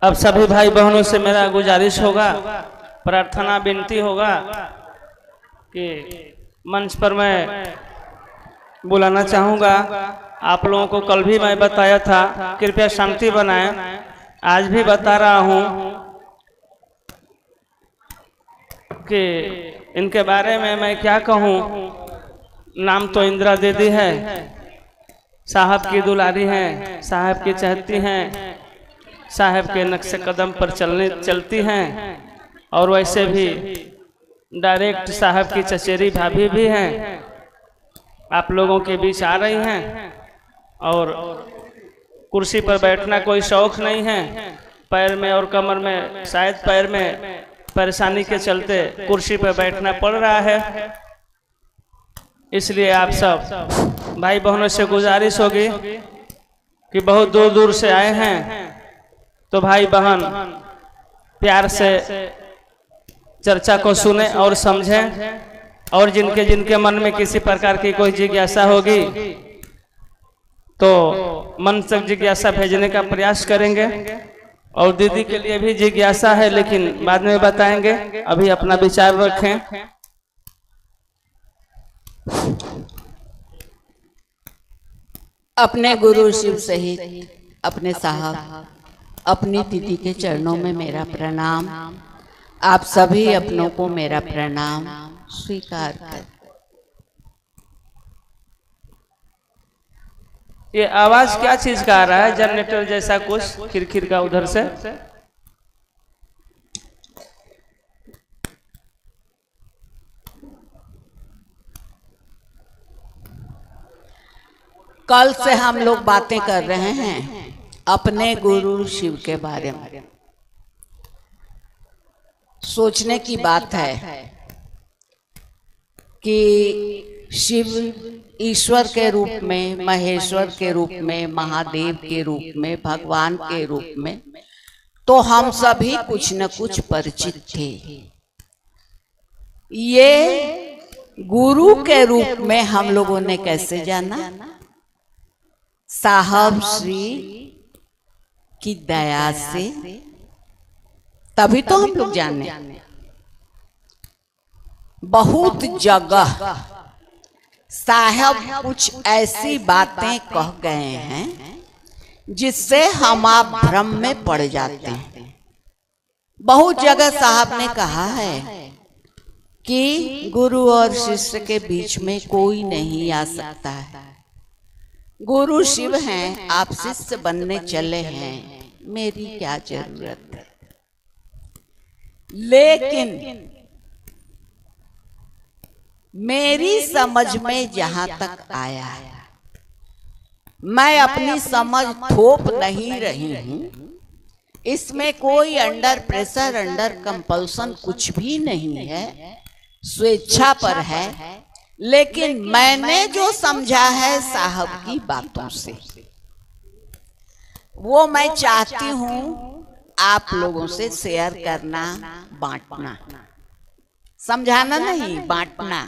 अब सभी भाई बहनों से मेरा गुजारिश होगा, प्रार्थना विनती होगा कि मंच पर मैं बुलाना चाहूँगा। आप लोगों को कल भी मैं बताया था, कृपया शांति बनाएं। आज भी बता रहा हूँ कि इनके बारे में मैं क्या कहूँ। नाम तो इंदिरा दीदी है, साहब की दुलारी हैं, साहब की चहती हैं, साहब के नक्शे कदम पर चलती हैं। और वैसे भी डायरेक्ट साहब की चचेरी भाभी भी हैं, आप लोगों के बीच आ रही हैं। और कुर्सी पर बैठना कोई शौक नहीं है, पैर में और कमर में शायद पैर में परेशानी के चलते कुर्सी पर बैठना पड़ रहा है। इसलिए आप सब भाई बहनों से गुजारिश होगी कि बहुत दूर दूर से आए हैं, तो भाई बहन प्यार से चर्चा को सुने और समझें। और जिनके जिनके मन में किसी प्रकार की कोई जिज्ञासा होगी तो मन तक जिज्ञासा भेजने का प्रयास करेंगे। और दीदी के लिए भी जिज्ञासा है, लेकिन बाद में बताएंगे, अभी अपना विचार रखें। अपने गुरु शिव सहित अपने साहब अपनी दीदी के चरणों में मेरा प्रणाम। आप सभी अपनों को मेरा प्रणाम स्वीकार कर। ये आवाज क्या चीज का आ रहा है? जनरेटर जैसा कुछ खिरखिर का उधर से। कल से हम लोग बातें कर रहे हैं अपने गुरु शिव के बारे में। सोचने की बात है कि शिव ईश्वर के रूप में, महेश्वर के रूप में, महादेव के रूप में, भगवान के रूप में तो हम सभी कुछ न कुछ परिचित थे। ये गुरु के रूप में हम लोगों ने कैसे जाना? साहब श्री की दया से, तभी तो हम लोग जाने। बहुत जगह साहब कुछ ऐसी बातें कह गए हैं जिससे हम आप भ्रम में पड़ जाते हैं। बहुत जगह साहब ने कहा है कि गुरु और शिष्य के बीच में कोई नहीं आ सकता है। गुरु शिव हैं, आप शिष्य बनने चले हैं, मेरी क्या जरूरत है। लेकिन मेरी समझ में जहां तक आया है, मैं अपनी समझ थोप नहीं रही हूं, इसमें कोई अंडर प्रेशर, अंडर कंपल्सन कुछ भी नहीं है, स्वेच्छा पर है। लेकिन मैंने जो समझा है साहब की बातों से, वो मैं चाहती हूं आप लोगों से शेयर करना, बांटना। समझाना नहीं, बांटना।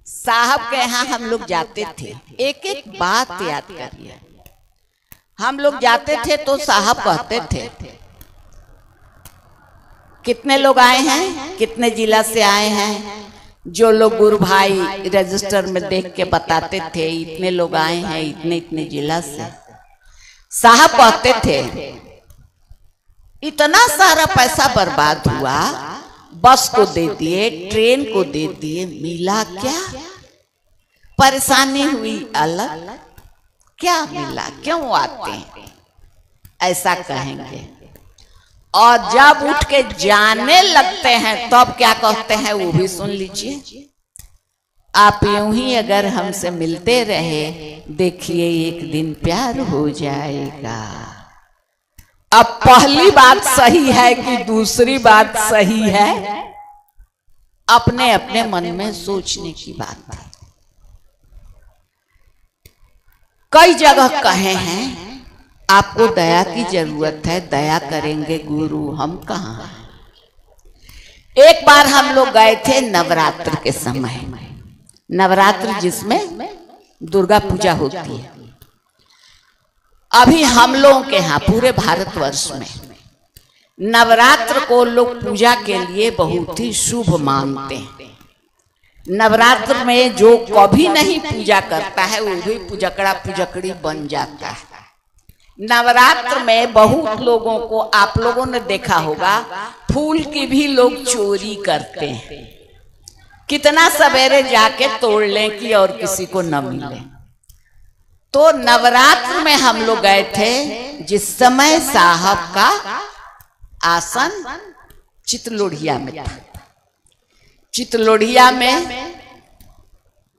साहब के यहाँ हम लोग जाते थे, एक एक बात याद करिए। हम लोग जाते थे तो साहब कहते थे, कितने लोग आए हैं, कितने जिला से आए हैं। जो लोग गुरु भाई रजिस्टर में देख के बताते थे, इतने लोग आए हैं, इतने इतने जिला से। साहब कहते थे, इतना सारा पैसा बर्बाद हुआ, बस को दे दिए, ट्रेन को दे दिए, मिला क्या? परेशानी हुई अलग, क्या मिला? क्यों आते हैं? ऐसा कहेंगे। और जब उठ के जाने लगते हैं तब क्या कहते हैं वो भी सुन लीजिए। आप यूं ही अगर हमसे मिलते रहे, देखिए एक दिन प्यार हो जाएगा। अब पहली बात सही है कि दूसरी बात सही है, अपने अपने मन में सोचने की बात है। कई जगह कहे हैं आपको दया की जरूरत है, दया करेंगे गुरु, हम कहाँ। एक बार हम लोग गए थे नवरात्र के समय, नवरात्र जिसमें दुर्गा पूजा होती है। अभी हम लोगों के यहाँ पूरे भारतवर्ष में नवरात्र को लोग पूजा के लिए बहुत ही शुभ मानते हैं। नवरात्र में जो कभी नहीं पूजा करता है वो भी पुजकड़ा पुजकड़ी बन जाता है। नवरात्र में बहुत लोगों को, आप लोगों ने देखा होगा, फूल की भी लोग चोरी करते हैं। कितना सवेरे जाके तोड़ लें कि और किसी को न मिले। तो नवरात्र में हम लोग गए थे जिस समय साहब का आसन चितलोढ़िया में था। चितलोढ़िया में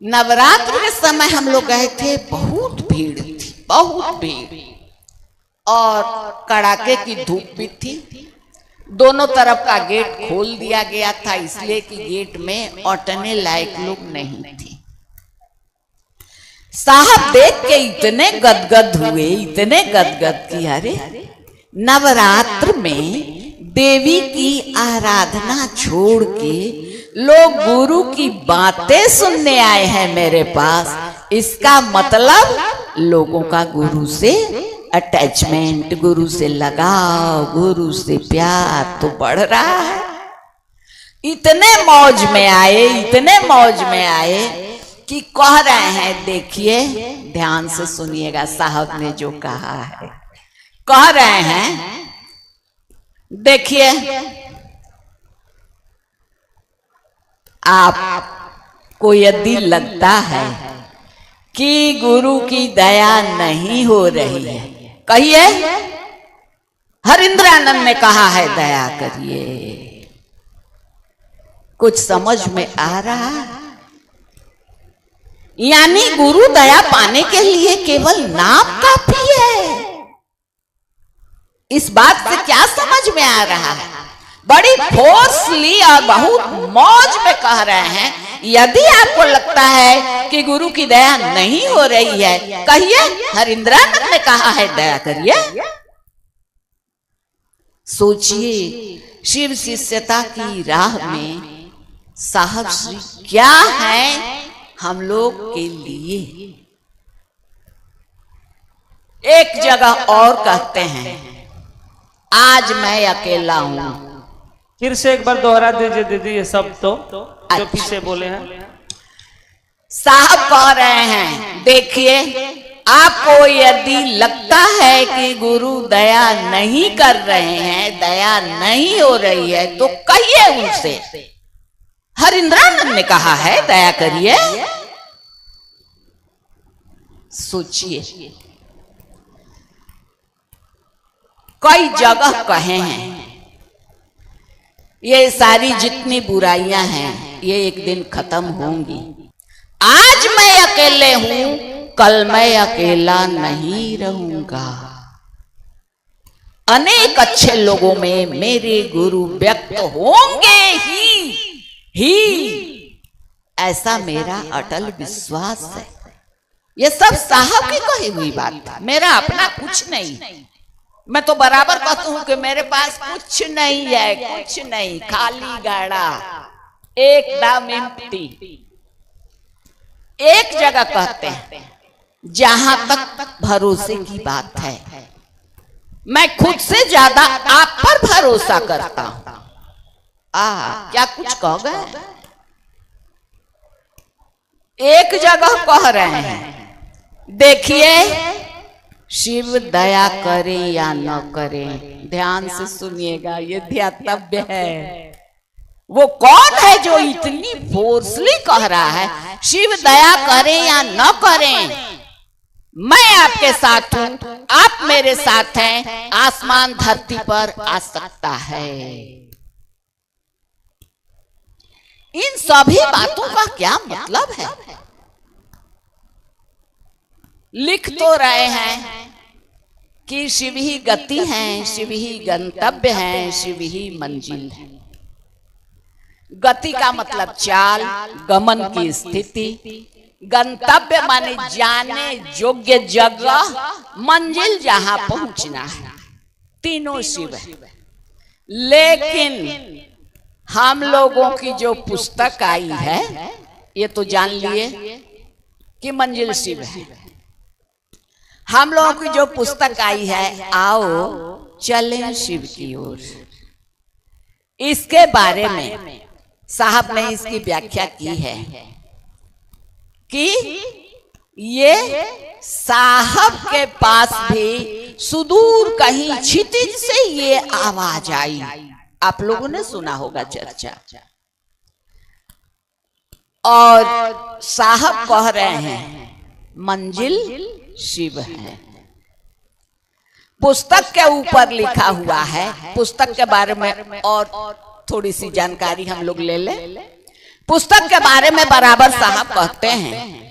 नवरात्र के समय हम लोग गए थे, बहुत भीड़ थी, बहुत भीड़, और कड़ाके की धूप भी थी। दोनों तरफ का गेट खोल दिया गया था, इसलिए कि गेट में अटने लायक लोग नहीं थे। साहब देख के इतने गदगद हुए, इतने गदगद कि अरे नवरात्र में देवी की आराधना छोड़ के लोग गुरु की बातें सुनने आए हैं मेरे पास। इसका मतलब लोगों का गुरु से अटैचमेंट, गुरु से लगाव, गुरु से प्यार तो बढ़ रहा है। इतने मौज में आए, इतने मौज में आए कि कह रहे हैं, देखिए ध्यान से सुनिएगा साहब ने जो कहा है। कह रहे हैं, देखिए आपको यदि लगता है कि गुरु की दया नहीं हो रही है, कहिए। हरिंद्रानंद ने कहा है दया करिए। कुछ समझ में आ रहा है? यानी गुरु दया पाने के लिए केवल नाम काफी है। इस बात से क्या समझ में आ रहा है? बड़ी फोर्सली और बहुत मौज में कह रहे हैं, यदि आपको लगता है कि गुरु की दया नहीं हो रही है, कहिए हरिंद्रानंद ने कहा है दया करिए। सोचिए, शिव शिष्यता की राह में साहब श्री क्या है हम लोग के लिए। एक जगह और कहते हैं, आज मैं अकेला हूं। फिर से एक बार दोहरा दीजिए दीदी ये सब तो जो पीछे बोले हैं। साहब कह रहे हैं, देखिए आपको यदि लगता है कि गुरु दया नहीं कर रहे हैं, दया नहीं हो रही है, तो कहिए उनसे। हरिंद्रानंद ने कहा है दया करिए। सोचिए, कई जगह कहे हैं ये सारी जितनी बुराइयां हैं ये एक दिन खत्म होंगी। आज मैं अकेले हूं, कल मैं अकेला नहीं रहूंगा। अनेक अच्छे लोगों में मेरे गुरु व्यक्त होंगे ही ऐसा मेरा अटल विश्वास है। ये सब साहब की कही हुई बात है, मेरा अपना कुछ नहीं। मैं तो बराबर कहता हूं कि मेरे पास कुछ नहीं है, कुछ नहीं, खाली गाड़ा, एकदम एम्प्टी। एक जगह कहते हैं, जहां तक भरोसे की बात है, मैं खुद से ज्यादा आप पर भरोसा करता हूं। क्या कुछ कह गए? एक जगह कह रहे हैं, देखिए शिव दया करे या न करे, ध्यान से सुनिएगा, ये ध्यातव्य है। वो कौन है जो इतनी फोर्सली कह रहा है शिव दया करे या न करे? मैं आपके साथ हूं, आप मेरे साथ हैं, आसमान धरती पर आ सकता है। इन सभी बातों का क्या मतलब है? लिख तो रहे हैं कि शिव ही गति है, शिव ही गंतव्य है, शिव ही मंजिल है। गति का मतलब चाल, गमन की स्थिति, गंतव्य माने जाने योग्य जगह, मंजिल जहां पहुंचना है। तीनों शिव है। लेकिन हम लोगों की जो पुस्तक आई है, ये तो जान लिए कि मंजिल शिव है। हम लोगों की जो पुस्तक आई है आओ चलें शिव की ओर, इसके बारे में साहब ने इसकी व्याख्या की है कि ये साहब के पास भी सुदूर कहीं क्षितिज से ये आवाज आई। आप लोगों ने सुना होगा चर्चा। और साहब कह रहे हैं मंजिल शिव है। पुस्तक के ऊपर लिखा हुआ है, पुस्तक के बारे में और थोड़ी सी जानकारी हम लोग ले लें। पुस्तक के बारे में बराबर साहब कहते हैं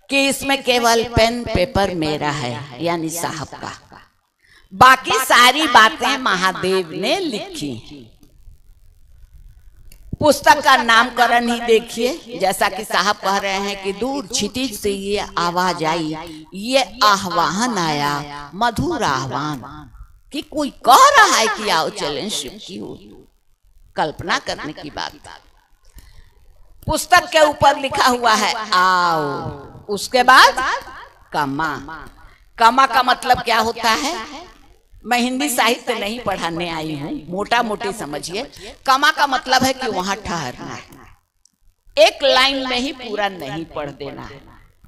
कि इसमें केवल पेन पेपर मेरा है, यानी साहब का, बाकी सारी बातें महादेव ने लिखी। पुस्तक का नामकरण ही देखिए, जैसा कि साहब कह रहे हैं कि दूर क्षितिज से ये आवाज आई, ये आह्वान आया, मधुर आह्वान कि कोई कह रहा है कि आओ चलें शिव की ओर। कल्पना करने की बात। पुस्तक के ऊपर लिखा हुआ है आओ, उसके बाद कमा। कमा का मतलब क्या होता है? मैं हिंदी साहित्य नहीं पढ़ाने आई हूं, मोटा मोटी समझिए। कमा का मतलब है कि वहां ठहरना है, एक लाइन में ही पूरा नहीं पढ़ देना है,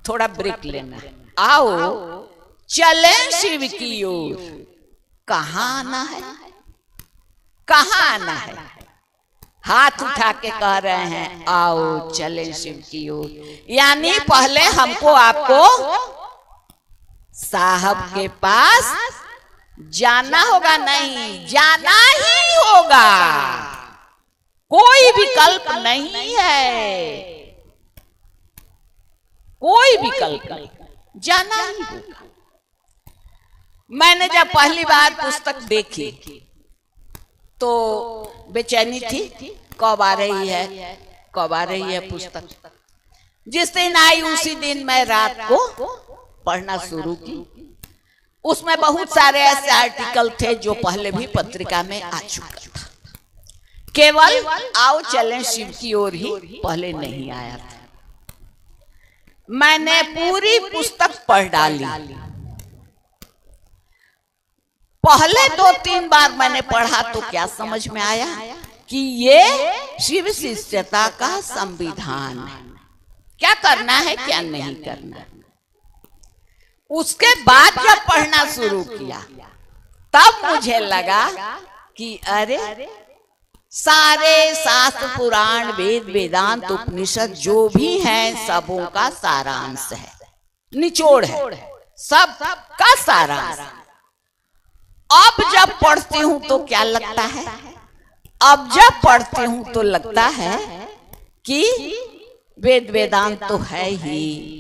थोड़ा ब्रेक लेना है। आओ चलें शिव की ओर। कहां आना है? कहां आना है? हाथ उठा के कह रहे हैं आओ चलें शिव की ओर, यानी पहले हमको आपको साहब के पास जाना होगा। नहीं, जाना ही होगा, कोई विकल्प नहीं है, कोई विकल्प नहीं, जाना ही होगा। मैंने जब पहली बार पुस्तक देखी तो बेचैनी थी, कब आ रही है, कब आ रही है पुस्तक। जिस दिन आई उसी दिन मैं रात को पढ़ना शुरू की। उसमें बहुत सारे ऐसे आर्टिकल थे जो पहले भी पत्रिका में आ चुका था, केवल आओ चलें शिव की ओर ही पहले नहीं आया था। मैंने पूरी पुस्तक पढ़ डाली। पहले 2-3 बार मैंने पढ़ा तो क्या समझ में आया कि ये शिव शिष्यता का संविधान है, क्या करना है क्या नहीं करना। उसके बाद जब पढ़ना शुरू किया तब मुझे लगा कि अरे सारे शास्त्र पुराण वेद वेदांत उपनिषद जो भी हैं सबों का सारांश है, निचोड़ है, सब का सारांश। अब जब पढ़ती हूं तो क्या लगता है? अब जब पढ़ती हूं तो लगता है कि वेद वेदांत तो है ही,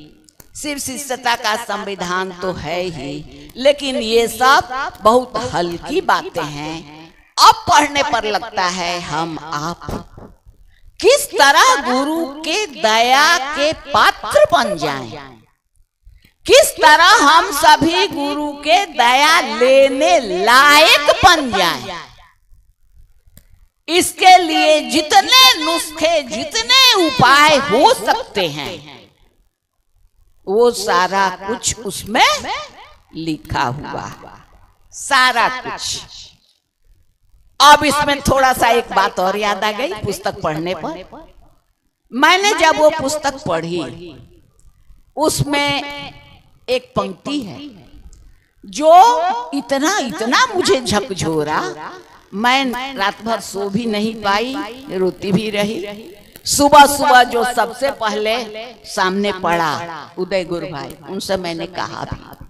शिव शिष्यता का संविधान तो है ही, लेकिन ये सब बहुत हल्की बातें हैं। अब पढ़ने पर लगता है हम आप किस तरह गुरु के दया के पात्र बन जाएं, किस तरह हम सभी गुरु के दया लेने लायक बन जाएं। इसके लिए जितने नुस्खे, जितने उपाय हो सकते हैं वो सारा कुछ उसमें लिखा हुआ, सारा कुछ। अब इसमें थोड़ा सा एक बात और याद आ गई पुस्तक पढ़ने पर। मैंने जब वो पुस्तक पढ़ी उसमें एक पंक्ति है जो इतना इतना मुझे झकझोरा, मैं रात भर सो भी नहीं पाई, रोती भी रही। सुबह सुबह जो सबसे पहले सामने पड़ा उदय गुरु भाई, उनसे मैंने कहा भी।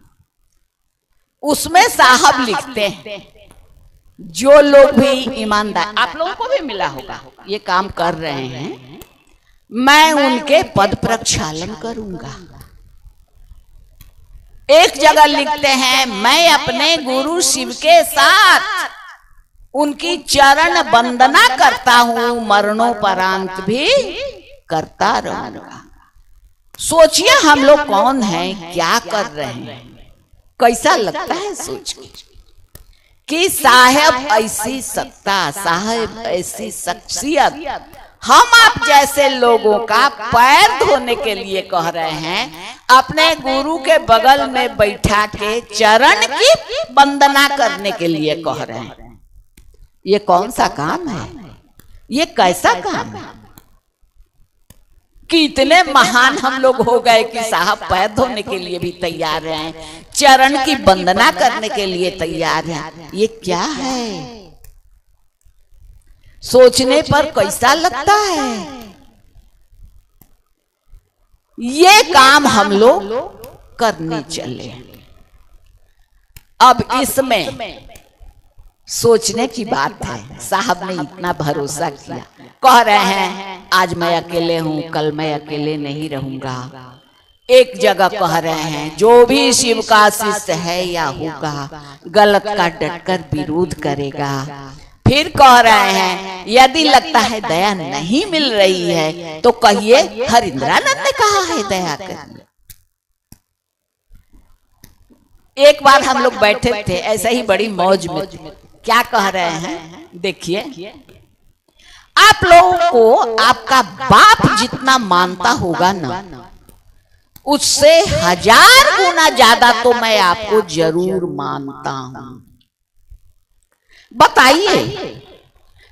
उसमें साहब लिखते हैं जो लोग भी ईमानदार, आप लोगों को भी मिला होगा, ये काम कर रहे हैं, मैं उनके पद प्रक्षालन करूंगा। एक जगह लिखते हैं मैं अपने गुरु शिव के साथ उनकी चरण वंदना करता हूं, मरणोपरांत भी करता रहूंगा। सोचिए हम लोग कौन हैं, क्या कर रहे हैं, कैसा लगता है सोच के कि साहब ऐसी सत्ता, साहब ऐसी शख्सियत हम आप जैसे लोगों का पैर धोने के लिए कह रहे हैं, अपने गुरु के बगल में बैठा के चरण की वंदना करने के लिए कह रहे हैं। ये कौन सा काम है? ये कैसा काम है कि इतने महान हम लोग हो गए कि साहब पैर धोने के लिए भी तैयार हैं, चरण की वंदना करने के लिए तैयार हैं। ये क्या है? सोचने पर कैसा लगता है? ये काम हम लोग करने चले। अब इसमें सोचने की बात है। साहब ने इतना भरोसा किया, कह रहे हैं आज मैं अकेले हूं, कल मैं अकेले नहीं रहूंगा। एक जगह कह रहे हैं जो भी शिव का शिष्य है या होगा, गलत का डटकर विरोध करेगा। फिर कह रहे हैं यदि लगता है दया नहीं मिल रही है तो कहिए हरिंद्रानंद ने कहा है दया करिए। एक बार हम लोग बैठे थे ऐसे ही बड़ी मौज में, क्या कह रहे हैं देखिए, आप लोगों को आपका बाप जितना मानता होगा ना, उससे 1000 गुना ज्यादा तो मैं आपको जरूर मानता हूं। बताइए,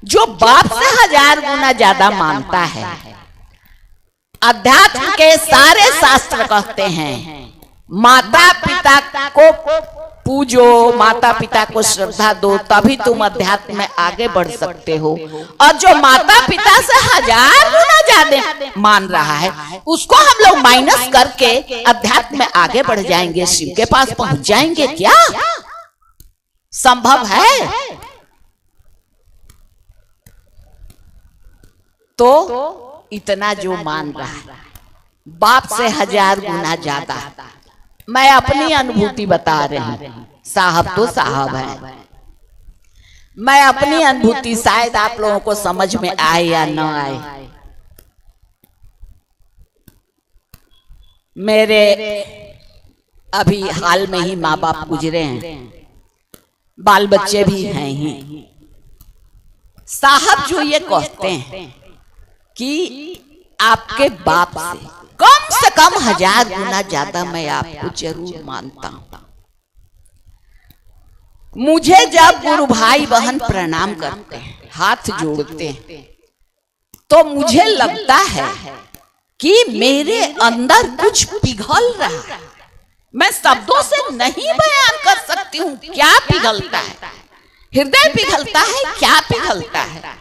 जो बाप से 1000 गुना ज्यादा मानता है, अध्यात्म के सारे शास्त्र कहते हैं माता पिता को पूजो, माता पिता को श्रद्धा दो, तभी तुम अध्यात्म में आगे बढ़ सकते हो। और जो माता पिता से 1000 गुना ज्यादा मान रहा है, उसको हम लोग माइनस करके अध्यात्म में आगे बढ़ जाएंगे, शिव के पास पहुंच जाएंगे। क्या संभव है? तो इतना जो मान रहा है बाप से 1000 गुना ज्यादा। मैं अपनी अनुभूति बता रही हूं, साहब तो साहब है। मैं अपनी अनुभूति, शायद आप लोगों को समझ में आए या न आए। मेरे अभी हाल में ही माँ बाप गुजरे हैं, बाल बच्चे भी हैं ही। साहब जो ये कहते हैं कि आपके बाप से कम 1000 गुना ज्यादा मैं आपको जरूर मानता हूं। मुझे जब गुरु भाई बहन प्रणाम करते हैं, हाथ जोड़ते हैं, तो मुझे लगता है कि मेरे अंदर कुछ पिघल रहा है। मैं शब्दों से नहीं बयान कर सकती हूँ क्या पिघलता है। हृदय पिघलता है, क्या पिघलता है।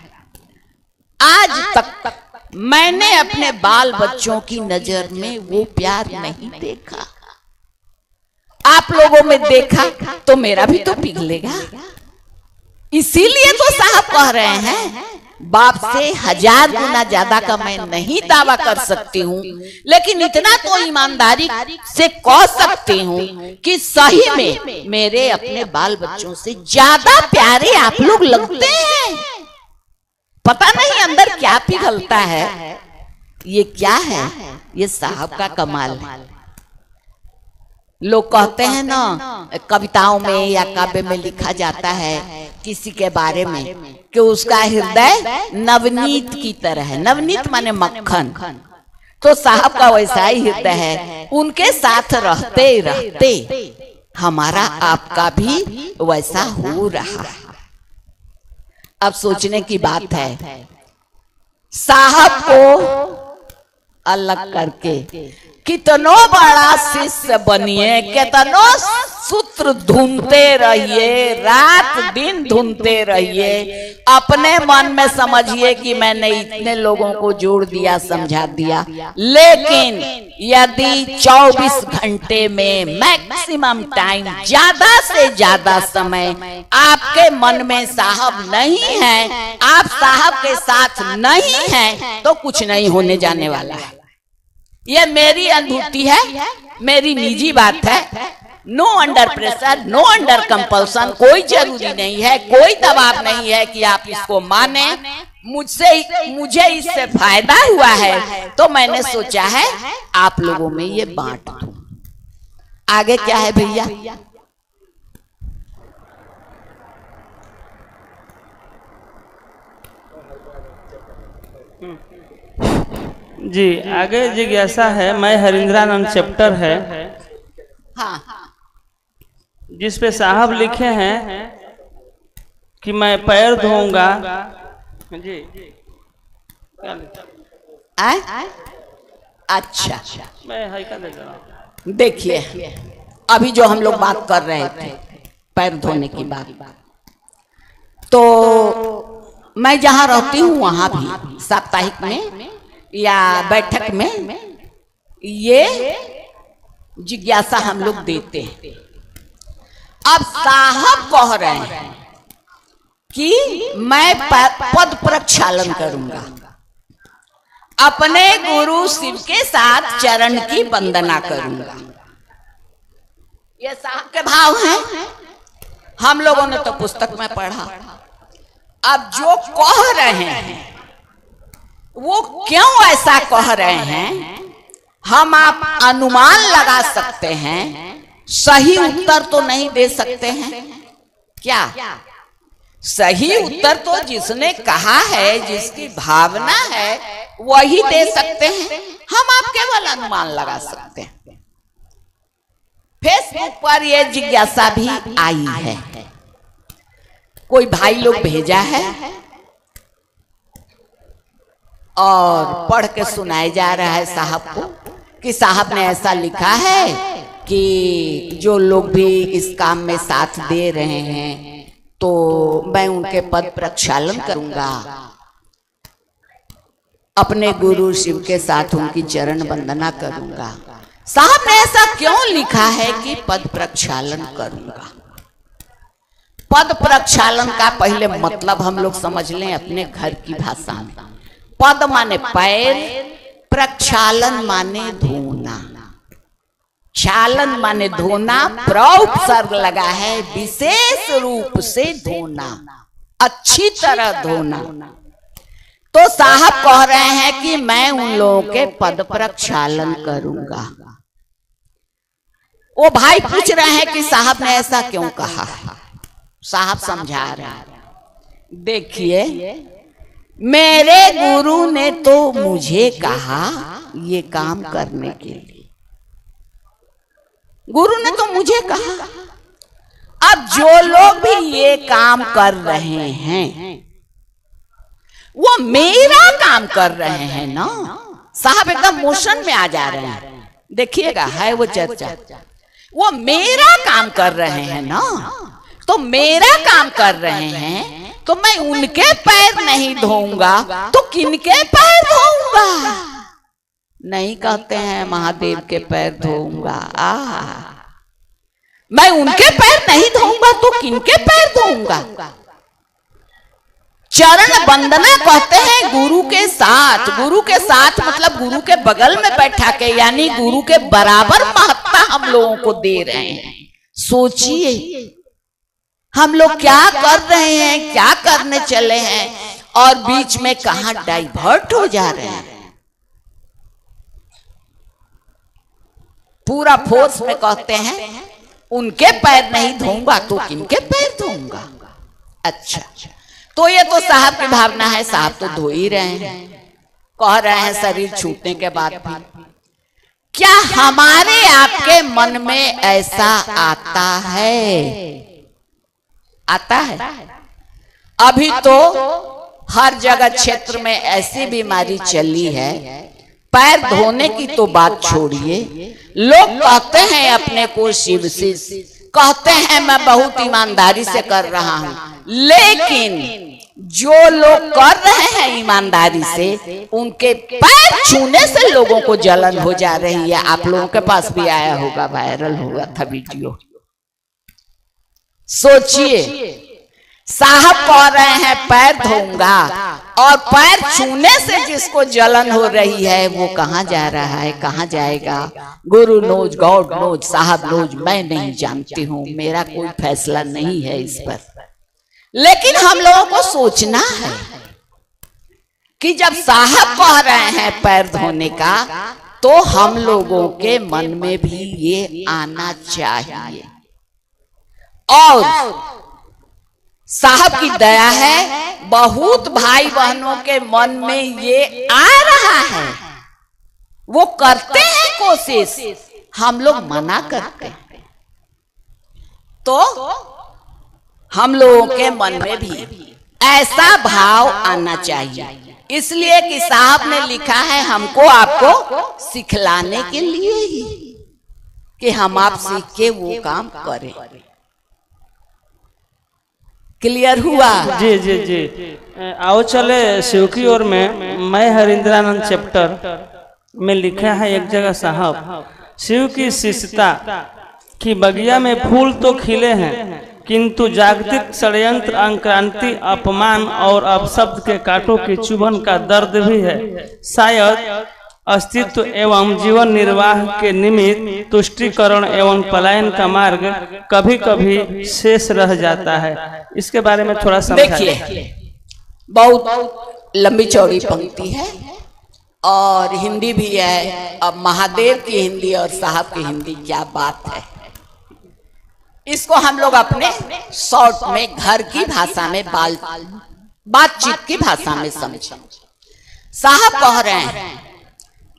आज तक मैंने अपने बाल बच्चों की नजर में वो प्यार नहीं देखा। आप लोगों में देखा तो मेरा भी तो पिघलेगा। इसीलिए तो साहब कह रहे हैं बाप से 1000 गुना ज्यादा का मैं नहीं दावा कर सकती हूँ, लेकिन इतना तो ईमानदारी से कह सकती हूँ कि सही में मेरे अपने बाल बच्चों से ज्यादा प्यारे आप लोग लगते हैं। पता नहीं अंदर क्या पिघलता है। ये क्या है? ये साहब का कमाल है। लोग कहते हैं ना, कविताओं में या काव्य में लिखा जाता है किसी के बारे में कि उसका हृदय नवनीत की तरह है। नवनीत माने मक्खन। तो साहब का वैसा ही हृदय है। उनके साथ रहते रहते हमारा आपका भी वैसा हो रहा है। अब सोचने की बात है, साहब को अलग करके कितनो बड़ा शिष्य बनिए, कितनो सूत्र ढूंढते रहिए, रात दिन ढूंढते रहिए, अपने मन में समझिए कि मैंने इतने लोगों को जोड़ दिया, समझा दिया, लेकिन यदि 24 घंटे में मैक्सिमम टाइम, ज्यादा से ज्यादा समय आपके मन में साहब नहीं है, आप साहब के साथ नहीं हैं, तो कुछ नहीं होने जाने वाला है। ये मेरी अनुभूति है, मेरी निजी बात है। No under pressure, no under compulsion. कोई जरूरी नहीं है, कोई दबाव नहीं है कि आप इसको माने। मुझे इससे फायदा हुआ है तो मैंने सोचा है आप लोगों में ये बांट दूं। आगे क्या है भैया? जी आगे जिज्ञासा है, मैं हरिंद्रानंद चैप्टर है हाँ जिस पे साहब लिखे हैं कि मैं पैर धोऊंगा। जी अच्छा मैं हाई का दे रहा हूँ। देखिए अभी जो हम लोग बात कर रहे थे पैर धोने की बात, तो मैं जहाँ रहती हूँ वहां भी साप्ताहिक में या बैठक में ये जिज्ञासा हम लोग देते हैं। अब साहब कह रहे हैं कि मैं पद प्रक्षालन करूंगा, अपने गुरु शिव के साथ चरण की वंदना करूंगा। ये साहब के भाव हैं, हम लोगों ने तो पुस्तक में पढ़ा। अब जो कह रहे हैं वो क्यों ऐसा कह रहे हैं, हम आप अनुमान लगा सकते हैं, सही उत्तर तो नहीं दे सकते हैं। क्या सही उत्तर तो जिसने कहा है, जिसकी भावना है, वही दे सकते हैं। हम आप केवल अनुमान लगा सकते हैं। फेसबुक पर यह जिज्ञासा भी आई है, कोई भाई लोग भेजा है और पढ़ के सुनाया जा रहा है साहब को कि साहब ने ऐसा लिखा है कि जो लोग भी इस काम में साथ दे रहे हैं तो मैं उनके पद प्रक्षालन करूंगा, अपने गुरु शिव के साथ उनकी चरण वंदना करूंगा। साहब ने ऐसा क्यों लिखा है कि पद प्रक्षालन करूंगा? पद प्रक्षालन का पहले मतलब हम लोग समझ लें अपने घर की भाषा में। पद माने पैर, प्रक्षालन माने धोना, क्षालन माने धोना, प्रउपसर्ग लगा है, विशेष रूप से धोना, अच्छी तरह धोना। तो साहब कह रहे हैं कि मैं उन लोगों के पद प्रक्षालन करूंगा। वो भाई पूछ रहे हैं कि साहब ने ऐसा क्यों कहा। साहब समझा रहे हैं, देखिए मेरे गुरु ने तो मुझे कहा ये काम करने के लिए, गुरु ने तो मुझे कहा। अब जो लोग भी ये काम कर रहे हैं वो मेरा काम कर रहे हैं ना। साहब एकदम मोशन में आ जा रहे हैं, देखिएगा है वो चर्चा। वो मेरा काम कर रहे हैं ना, तो मेरा काम कर रहे हैं तो मैं उनके पैर नहीं धोऊंगा तो किनके पैर धोऊंगा? नहीं कहते हैं महादेव के पैर धोऊंगा। मैं उनके पैर नहीं धोऊंगा तो किनके पैर धोऊंगा? चरण वंदना कहते हैं गुरु के साथ। गुरु के साथ मतलब गुरु के बगल में बैठा के, यानी गुरु के बराबर महत्ता हम लोगों को दे रहे हैं। सोचिए हम लोग क्या कर रहे हैं, क्या करने चले हैं और बीच में कहां डाइवर्ट हो जा रहे हैं। पूरा फोर्स में कहते हैं उनके पैर नहीं धोऊंगा तो किनके पैर धोऊंगा। अच्छा, तो ये तो साहब की भावना है, साहब तो धो ही रहे हैं, कह रहे हैं शरीर छूटने के बाद भी। क्या हमारे आपके मन में ऐसा आता है? आता है? अभी तो हर जगह क्षेत्र में ऐसी बीमारी चली है, पैर धोने की तो बात छोड़िए, लोग कहते हैं अपने को शिव से, कहते हैं मैं बहुत ईमानदारी से कर रहा हूं, लेकिन जो लोग कर रहे हैं ईमानदारी से उनके पैर छूने से लोगों को जलन हो जा रही है। आप लोगों के पास भी आया होगा, वायरल हुआ था वीडियो। सोचिए साहब कह रहे हैं पैर धोऊंगा और पैर छूने से जिसको जलन हो रही है वो कहां जा रहा है, कहां जाएगा? गुरु नोज, गॉड नोज, साहब नोज, मैं नहीं जानती हूं, मेरा कोई फैसला नहीं है इस पर। लेकिन हम लोगों को सोचना है कि जब साहब कह रहे हैं पैर धोने का तो हम लोगों के मन में भी ये आना चाहिए। और साहब की दया है, बहुत भाई बहनों के मन में ये आ रहा है, वो करते हैं कोशिश, हम लोग मना करते हैं। तो हम लोगों के मन में भी ऐसा भाव आना चाहिए, इसलिए कि साहब ने लिखा है हमको आपको सिखलाने के लिए ही कि हम आप सीख के वो काम करें। क्लियर हुआ? जी जी जी। आओ चले शिव की ओर में। मैं हरिंद्रानंद चैप्टर में लिखा है एक जगह साहब, शिव की शिष्यता की बगिया में फूल तो खिले हैं, किंतु जागतिक षड्यंत्र, आक्रांति, अपमान और अपशब्द के कांटों की चुभन का दर्द भी है। शायद अस्तित्व एवं जीवन निर्वाह के निमित्त तुष्टिकरण एवं पलायन का मार्ग कभी कभी शेष रह जाता है। इसके बारे में थोड़ा समझाइए। देखिए, बहुत लंबी चौड़ी पंक्ति है और हिंदी भी है। अब महादेव की हिंदी और साहब की हिंदी क्या बात है, इसको हम लोग अपने शॉर्ट में घर की भाषा में बातचीत की भाषा में समझें। साहब कह रहे हैं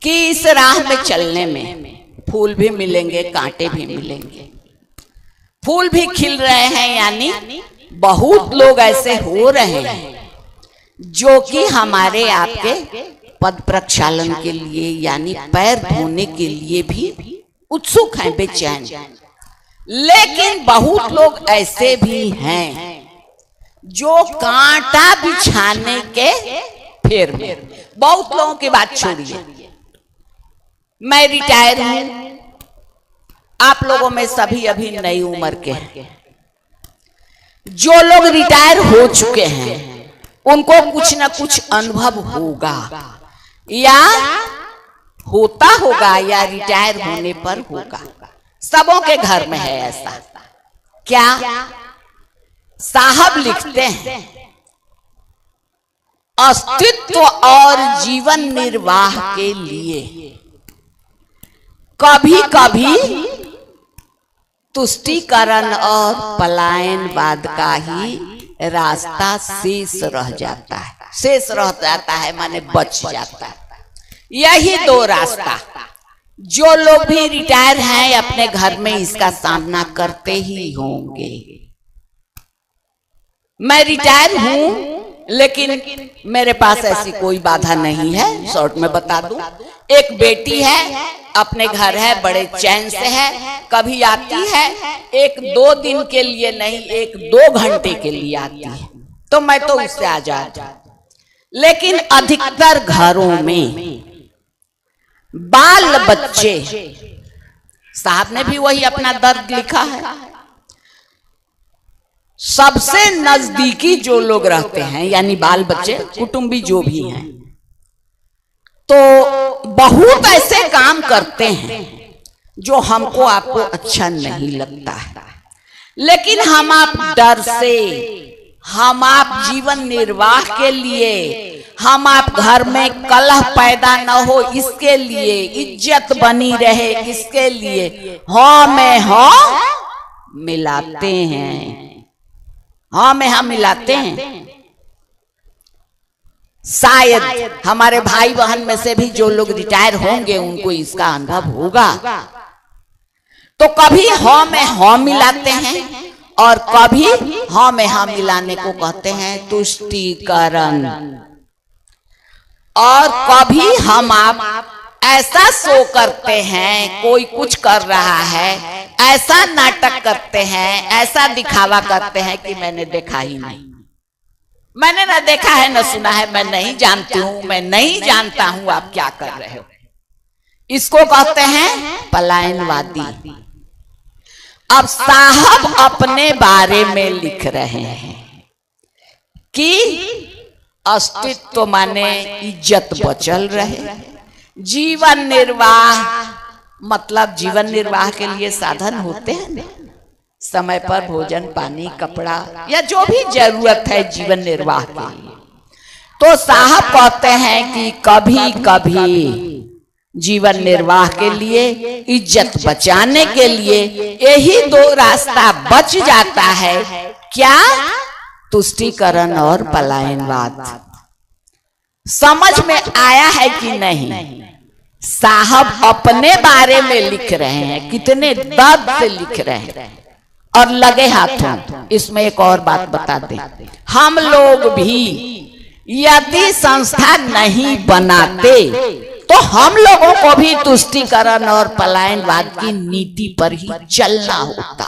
कि इस राह में चलने में फूल भी मिलेंगे, कांटे भी मिलेंगे। फूल भी खिल रहे हैं, यानी बहुत लोग ऐसे हो रहे हैं जो कि हमारे आपके पद प्रक्षालन के लिए यानी पैर धोने के लिए भी उत्सुक हैं, बेचैन। लेकिन बहुत लोग ऐसे भी हैं जो कांटा बिछाने के फेर में। बहुत लोगों की बात छोड़िए, मैं रिटायर हूं, आप लोगों में सभी अभी नई उम्र के हैं। जो लोग रिटायर हो चुके हैं उनको कुछ ना कुछ अनुभव होगा या होता होगा या रिटायर होने पर होगा। सबों के घर में है ऐसा। क्या? साहब लिखते हैं अस्तित्व और जीवन निर्वाह के लिए कभी कभी तुष्टिकरण और पलायनवाद का ही रास्ता शेष रह जाता है। शेष रह जाता है माने बच जाता है। यही दो रास्ता जो लोग भी रिटायर हैं अपने घर में इसका सामना करते ही होंगे। मैं रिटायर हूं लेकिन मेरे पास ऐसी कोई बाधा नहीं है। शॉर्ट में बता दूं, एक बेटी है, अपने घर है, बड़े चैन से है, कभी आती है 1-2 दिन के लिए नहीं 1-2 घंटे के लिए आती है, तो मैं तो उससे आ जाता। लेकिन अधिकतर घरों में बाल बच्चे, साहब ने भी वही अपना दर्द लिखा है, सबसे नजदीकी जो लोग रहते हैं यानी बाल बच्चे, कुटुंबी जो भी हैं, तो बहुत ऐसे काम करते हैं जो हमको आपको अच्छा नहीं लगता है। लेकिन हम आप डर से, हम आप जीवन निर्वाह के लिए, हम आप घर में कलह पैदा न हो इसके लिए, इज्जत बनी रहे इसके लिए हाँ में हाँ मिलाते हैं। हाँ में हाँ मिलाते हैं। शायद हमारे भाई बहन में से भी जो लोग रिटायर होंगे उनको इसका अनुभव होगा। तो कभी हाँ में हाँ मिलाते हैं और कभी हाँ में हाँ मिलाने को कहते हैं तुष्टिकरण। और कभी हम आप ऐसा शो करते हैं, कोई कुछ कर रहा है, ऐसा नाटक करते हैं, ऐसा दिखावा करते हैं कि मैंने देखा ही नहीं, मैंने ना देखा है ना सुना है, मैं नहीं जानती हूं, मैं नहीं जानता हूं आप क्या कर रहे हो। इसको कहते हैं पलायनवादी। अब साहब अपने बारे में लिख रहे हैं कि अस्तित्व माने इज्जत बचल रहे, जीवन निर्वाह मतलब जीवन निर्वाह के लिए साधन होते हैं ना, समय पर भोजन पानी कपड़ा या जो भी जरूरत है जीवन निर्वाह के लिए। तो साहब कहते हैं कि कभी कभी जीवन निर्वाह के लिए, इज्जत बचाने के लिए यही दो रास्ता बच जाता है। क्या? तुष्टीकरण और पलायनवाद समझ में आया है कि नहीं? साहब अपने बारे में लिख रहे हैं, कितने दर्द से लिख रहे हैं और लगे हाथों। इसमें एक और बात बता दें, हम लोग भी यदि संस्था नहीं बनाते तो हम लोगों को भी तुष्टीकरण और पलायनवाद की नीति पर ही चलना होता।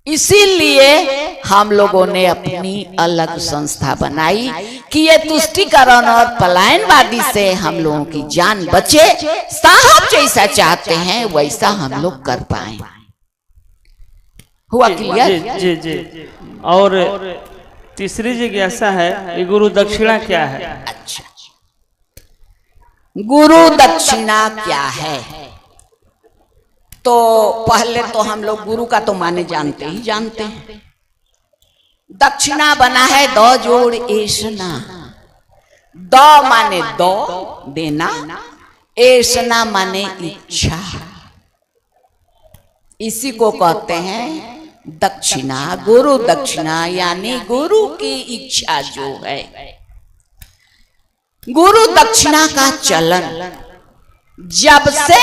इसीलिए हम लोगों ने अपनी अलग संस्था बनाई कि ये तुष्टीकरण और पलायनवादी से हम लोगों की जान बचे। साहब जैसा चाहते हैं वैसा हम लोग कर पाए। हुआ क्लियर? जी जी जी। और तीसरी जिज्ञासा है कि गुरु दक्षिणा क्या है? अच्छा, गुरु दक्षिणा क्या है? तो पहले तो हम लोग गुरु का तो माने जानते हैं। दक्षिणा बना है दो जोड़ एसना। दो माने दो देना, एसना माने इच्छा। इसी को कहते हैं दक्षिणा। गुरु दक्षिणा यानी गुरु की इच्छा जो है। गुरु दक्षिणा का चलन जब से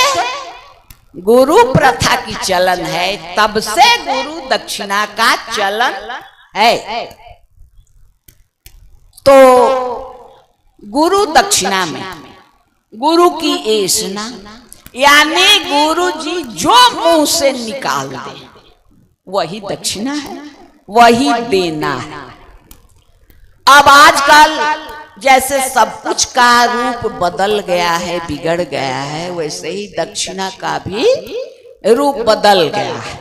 गुरु प्रथा की चलन है तब से गुरु दक्षिणा का चलन है। तो गुरु दक्षिणा में गुरु की एसना यानी गुरु जी जो मुंह से निकाल दे वही दक्षिणा है, वही देना है। अब आजकल जैसे सब कुछ का रूप बदल गया है, बिगड़ गया है, वैसे ही दक्षिणा का भी रूप बदल गया है।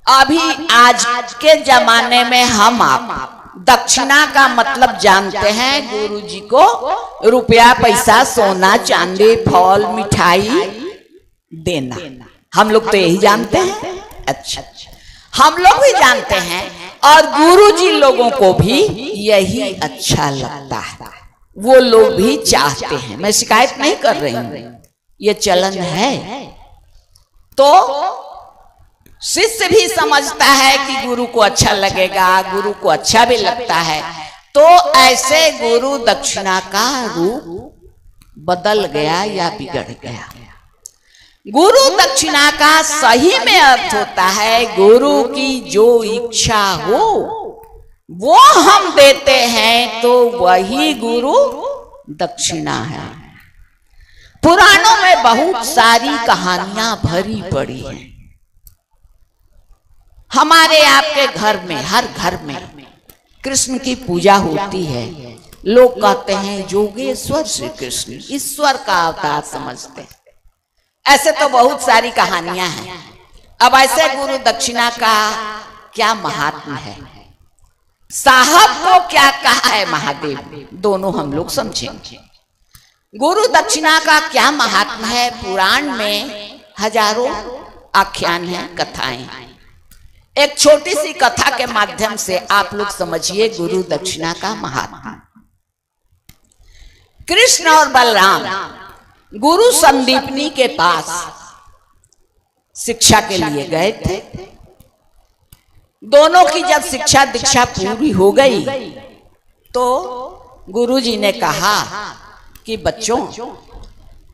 अभी आज के जमाने में हम आप दक्षिणा का मतलब जानते हैं गुरु जी को रुपया पैसा सोना चांदी फल मिठाई देना। हम लोग तो यही जानते हैं। अच्छा, हम लोग भी जानते हैं और गुरुजी लोगों को भी यही अच्छा लगता है, वो लोग भी चाहते हैं। मैं शिकायत नहीं कर रही हूं, ये चलन है। तो शिष्य भी समझता है कि गुरु को अच्छा लगेगा, गुरु को अच्छा भी लगता है। तो ऐसे गुरु दक्षिणा का रूप बदल गया या बिगड़ गया। गुरु दक्षिणा का सही में अर्थ होता है गुरु की जो इच्छा हो वो हम देते हैं तो वही गुरु दक्षिणा है। पुराणों में बहुत सारी कहानियां भरी पड़ी हैं। हमारे आपके घर में, हर घर में कृष्ण की पूजा होती है। लोग कहते हैं योगेश्वर श्री कृष्ण ईश्वर का अवतार समझते हैं। ऐसे तो बहुत सारी कहानियां हैं। अब ऐसे गुरु दक्षिणा का क्या महात्मा है, साहब को क्या कहा है महादेव, दोनों हम लोग समझेंगे। गुरु दक्षिणा का क्या महात्मा है, पुराण में हजारों आख्यान हैं, कथाएं। एक छोटी सी कथा के माध्यम से आप लोग समझिए गुरु दक्षिणा का महात्मा। कृष्ण और बलराम गुरु संदीपनी के पास शिक्षा के लिए गए थे। दोनों की जब शिक्षा दीक्षा पूरी हो गई तो गुरुजी ने कहा कि बच्चों,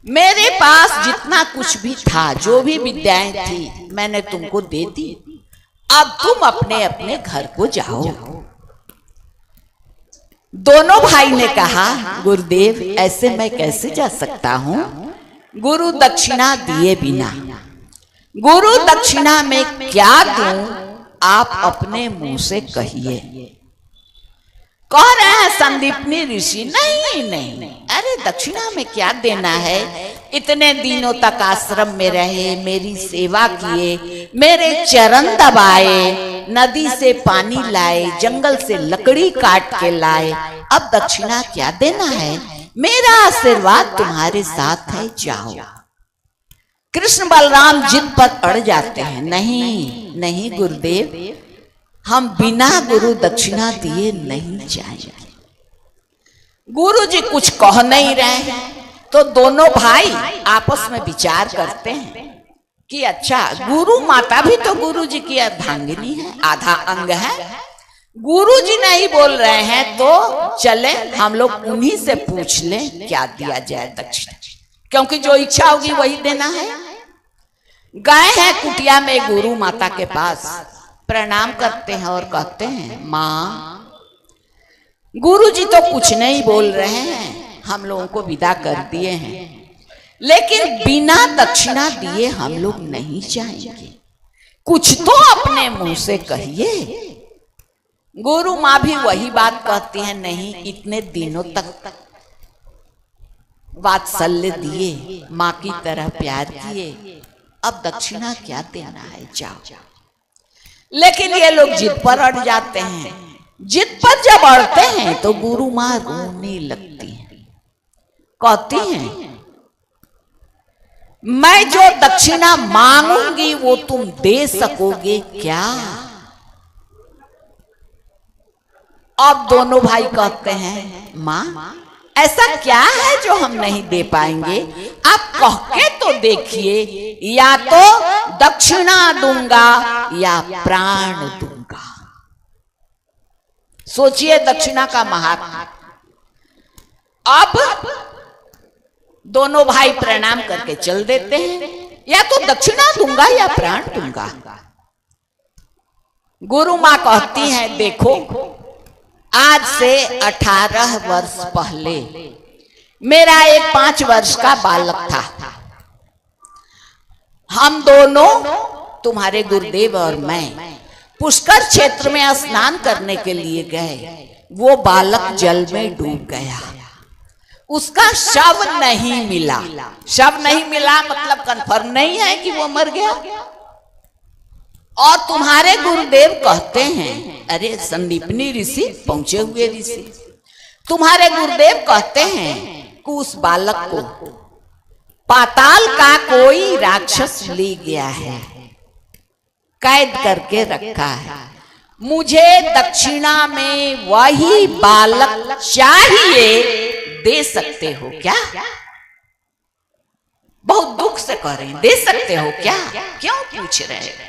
मेरे पास जितना कुछ भी था, जो भी विद्याएं थी, मैंने तुमको दे दी। अब तुम अपने अपने घर को जाओ। दोनों भाई ने कहा, गुरुदेव ऐसे मैं कैसे जा सकता हूं गुरु दक्षिणा दिए बिना। गुरु दक्षिणा में क्या दूं आप अपने मुंह से कहिए। कह रहे हैं संदीपनी ऋषि, नहीं नहीं, अरे दक्षिणा में क्या देना है, इतने दिनों तक आश्रम में रहे, मेरी सेवा किए, मेरे चरण दबाए, नदी से पानी लाए, जंगल से लकड़ी काट के लाए, अब दक्षिणा क्या देना है, मेरा आशीर्वाद तुम्हारे साथ है, जाओ। कृष्ण बलराम जिद पर अड़ जाते हैं, नहीं नहीं गुरुदेव, हम बिना गुरु दक्षिणा दिए नहीं जाएंगे। गुरु जी कुछ कह नहीं रहे हैं तो दोनों भाई आपस में विचार करते हैं कि अच्छा, गुरु माता भी तो गुरु जी की अर्धांगिनी है, आधा अंग है, गुरु जी नहीं बोल रहे हैं तो चले हम लोग उन्हीं से पूछ लें क्या दिया जाए दक्षिणा, क्योंकि जो इच्छा होगी वही देना है। गए हैं कुटिया में गुरु माता के पास, प्रणाम करते हैं और कहते हैं माँ गुरु जी तो कुछ नहीं बोल रहे हैं, हम लोगों को विदा कर दिए हैं, लेकिन बिना दक्षिणा दिए हम लोग नहीं जाएंगे, कुछ तो अपने मुंह से कहिए। गुरु माँ भी वही बात कहती हैं, नहीं इतने दिनों तक वात्सल्य दिए, माँ की तरह प्यार किए, अब दक्षिणा क्या देना है, जाओ। लेकिन ये लोग जिद पर अड़ जाते हैं। जिद पर जब अड़ते हैं तो गुरु माँ रोने लगती हैं, कहती हैं मैं जो दक्षिणा मांगूंगी वो तुम दे सकोगे क्या? अब दोनों भाई कहते हैं माँ ऐसा क्या है जो हम नहीं दे पाएंगे, आप कह के तो देखिए, या तो दक्षिणा दूंगा या प्राण दूंगा। सोचिए दक्षिणा का महात्मा। अब दोनों भाई प्रणाम करके चल देते हैं, या तो दक्षिणा दूंगा या प्राण दूंगा। गुरु माँ कहती है देखो आज से 18 वर्ष पहले मेरा एक 5 वर्ष का बालक था, हम दोनों तुम्हारे गुरुदेव और मैं पुष्कर क्षेत्र में स्नान करने के लिए गए, वो बालक जल में डूब गया, उसका शव नहीं मिला। शव नहीं मिला मतलब कंफर्म नहीं है कि वो मर गया। और तुम्हारे गुरुदेव कहते हैं, अरे संदीपनी ऋषि पहुंचे हुए ऋषि, तुम्हारे गुरुदेव कहते हैं कि उस बालक को पाताल का कोई राक्षस ले गया है, कैद करके रखा है, मुझे दक्षिणा में वही बालक चाहिए, दे सकते हो क्या? बहुत दुख से कह रहे हैं, दे सकते हो क्या? क्यों पूछ रहे हैं?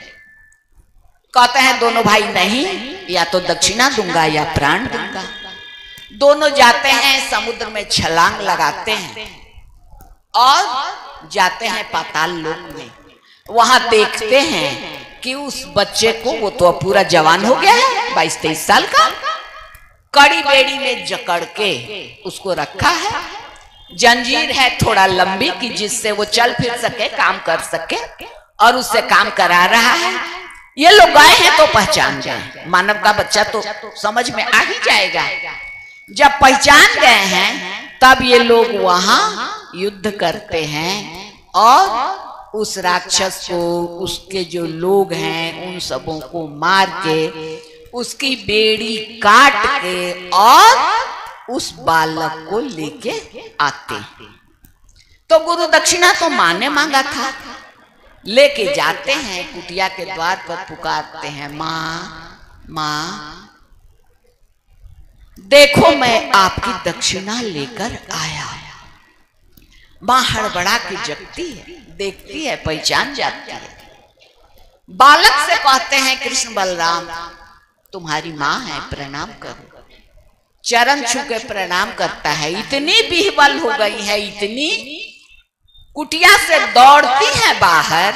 कहते हैं दोनों भाई नहीं, या तो दक्षिणा दूंगा या प्राण दूंगा। दोनों जाते हैं समुद्र में छलांग लगाते हैं और जाते हैं पाताल लोक में। वहां देखते हैं कि उस बच्चे को, वो तो पूरा जवान हो गया है, 22-23 साल का, कड़ी बेड़ी में जकड़ के उसको रखा है। जंजीर है थोड़ा लंबी कि जिससे वो चल फिर सके, काम कर सके, और उससे काम करा रहा है। ये लोग गए हैं तो पहचान गए, मानव का बच्चा तो समझ में आ ही जाएगा। जब पहचान गए हैं तब ये लोग वहां युद्ध करते हैं और उस राक्षस को, उसके जो लोग हैं उन सबों को मार के, उसकी बेड़ी काट के और उस बालक को लेके आते। तो गुरु दक्षिणा तो माँ ने मांगा था, लेके जाते हैं कुटिया के द्वार पर, पुकारते हैं माँ माँ देखो मैं आपकी दक्षिणा लेकर आया। माँ हड़बड़ा के जगती है, देखती है, पहचान जाती है। बालक से कहते हैं कृष्ण बलराम तुम्हारी माँ है, प्रणाम करो। चरण छू के प्रणाम करता है। इतनी बिहवल हो गई है, इतनी, कुटिया से दौड़ती है बाहर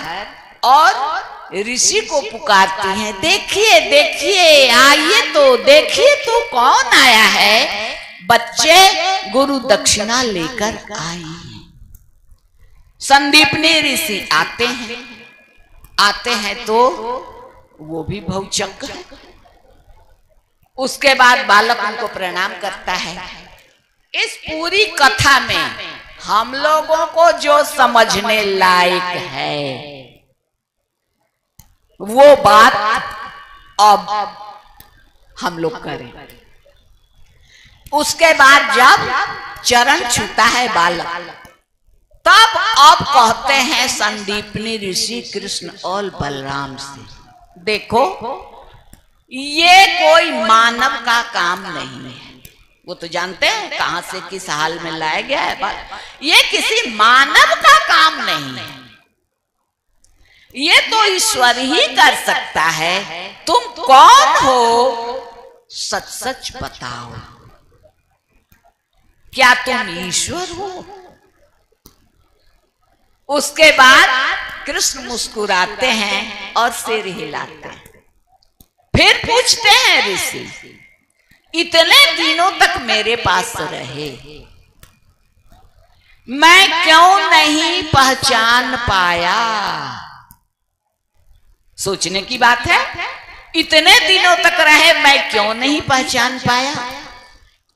और ऋषि को पुकारती हैं, देखिए देखिए, आइए तो देखिए तो कौन आया है। बच्चे गुरु दक्षिणा लेकर आए हैं। संदीपनी ऋषि आते हैं तो वो भी भौचक है। उसके बाद बालक उनको प्रणाम करता है। इस पूरी कथा में हम लोगों को जो समझने लायक है वो बात अब हम लोग करें। उसके बाद जब चरण छूता है बालक, तब अब कहते हैं संदीपनी ऋषि कृष्ण और बलराम से, देखो ये कोई मानव का काम नहीं है। वो तो जानते हैं कहां से किस हाल में लाया गया है, ये किसी मानव का काम नहीं है, ये तो ईश्वर ही कर सकता है। तुम कौन हो सच सच बताओ, क्या तुम ईश्वर हो? उसके बाद कृष्ण मुस्कुराते हैं और सिर हिलाते हैं। फिर पूछते हैं ऋषि, इतने दिनों तक मेरे पास रहे, मैं क्यों नहीं पहचान पाया? सोचने की बात है, इतने दिनों तक रहे, मैं क्यों नहीं पहचान पाया?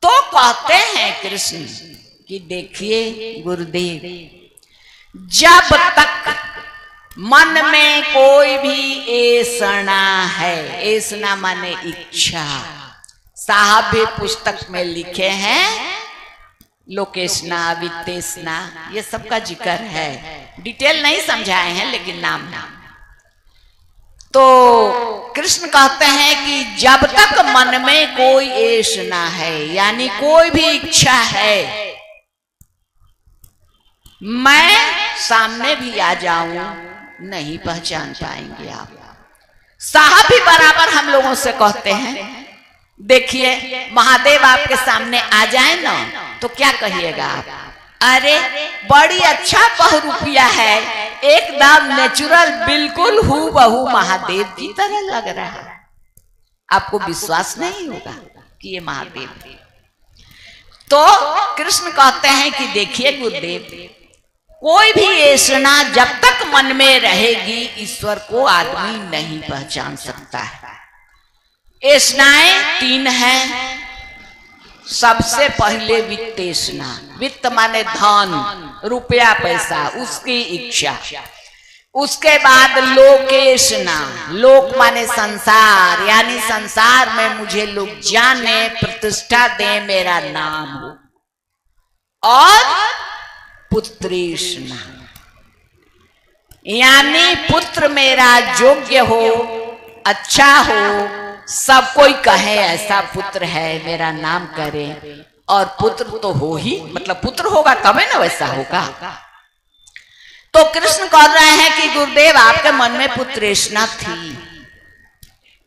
तो कहते हैं कृष्ण कि देखिए गुरुदेव, जब तक मन में कोई भी ऐसना है, ऐसना माने इच्छा, साहब भी पुस्तक में लिखे हैं, लोकेशना वित्तेशना, ये सबका जिक्र है, डिटेल नहीं समझाए हैं लेकिन नाम नाम। तो कृष्ण कहते हैं कि जब तक मन में कोई ऐसना है, यानी कोई भी इच्छा है, मैं सामने भी आ जाऊं नहीं पहचान पाएंगे आप। साहब भी बराबर हम लोगों से कहते हैं, देखिए महादेव आपके सामने आ जाए ना तो क्या कहिएगा आप? अरे बड़ी अच्छा बहुरूपिया है, एकदम नेचुरल, बिल्कुल हूबहू महादेव की तरह लग रहा है। आपको विश्वास नहीं होगा कि ये महादेव। तो कृष्ण कहते हैं कि देखिए गुरुदेव, कोई भी ऐसना जब तक मन में रहेगी, ईश्वर को आदमी नहीं पहचान सकता है। ऐसनाएं तीन हैं। सबसे पहले वित्तेशना, वित्त माने धन, रुपया पैसा, उसकी इच्छा। उसके बाद लोकेशना, लोक माने संसार, यानी संसार में मुझे लोग जाने, प्रतिष्ठा दे, मेरा नाम हो। और पुत्रेशना, यानी पुत्र मेरा योग्य हो, अच्छा हो, सब कोई कहे ऐसा पुत्र है, मेरा नाम करे। और पुत्र तो हो ही, मतलब पुत्र होगा तभी ना वैसा होगा। तो कृष्ण कह रहे हैं कि गुरुदेव आपके मन में पुत्रेशना थी,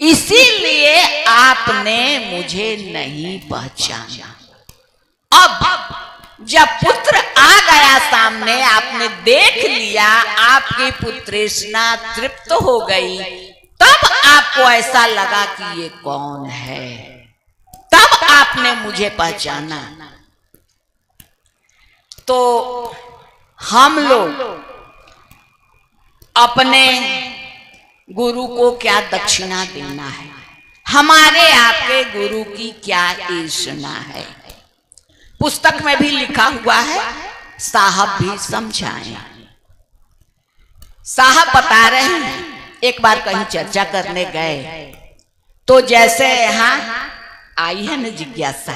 इसीलिए आपने मुझे नहीं पहचाना। अब जब पुत्र आ गया सामने, आपने देख लिया, आपकी पुत्रेशना तृप्त हो गई, तब आपको ऐसा लगा कि ये कौन है, तब आपने मुझे पहचाना। तो हम लोग अपने गुरु को क्या दक्षिणा देना है, हमारे आपके गुरु की क्या ऐसना है, पुस्तक में भी लिखा हुआ है, साहब भी समझाए। साहब बता रहे हैं, एक बार कहीं चर्चा करने गए तो जैसे यहाँ आई है न जिज्ञासा,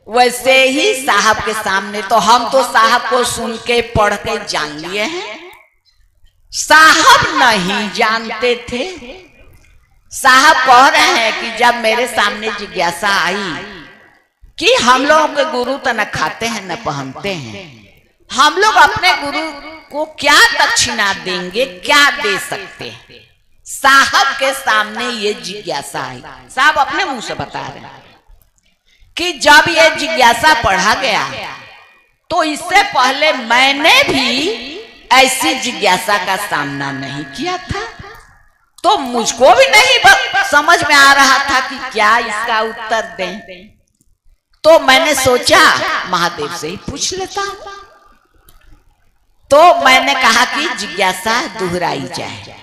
वैसे ही साहब के सामने, तो हम तो साहब को सुन के पढ़ के जान लिए हैं, साहब नहीं जानते थे। साहब कह रहे हैं कि जब मेरे सामने जिज्ञासा आई कि हम लोगों के गुरु तो न खाते हैं न पहनते हैं, हम लोग अपने गुरु को क्या दक्षिणा देंगे, क्या दे सकते हैं? साहब के सामने ये जिज्ञासा आई। साहब अपने मुंह से बता रहे हैं कि जब ये जिज्ञासा पढ़ा गया तो इससे पहले मैंने भी ऐसी जिज्ञासा का सामना नहीं किया था, तो मुझको भी नहीं समझ में आ रहा था कि क्या इसका उत्तर दें। तो मैंने सोचा महादेव से ही पूछ लेता हूं। तो मैंने कहा कि जिज्ञासा दोहराई जाए,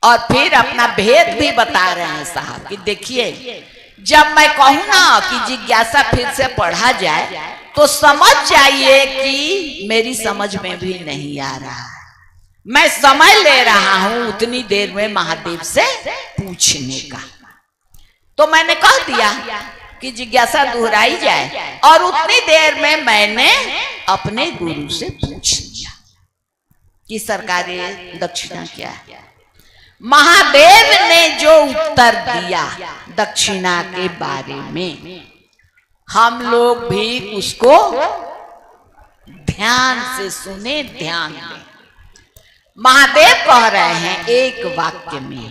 और फिर अपना भेद भी बता रहे हैं साहब कि देखिए, जब मैं कहूं ना कि जिज्ञासा फिर से पढ़ा जाए तो समझ जाइए कि मेरी समझ में भी नहीं आ रहा है, मैं समय ले रहा हूं उतनी देर में महादेव से पूछने का। तो मैंने कह दिया कि जिज्ञासा दोहराई जाए, और उतनी देर में मैंने अपने गुरु से पूछ लिया कि सरकारी दक्षिणा क्या है। महादेव ने जो उत्तर दिया दक्षिणा के बारे में, हम लोग भी उसको ध्यान से सुने, ध्यान दें। महादेव कह रहे हैं एक वाक्य में,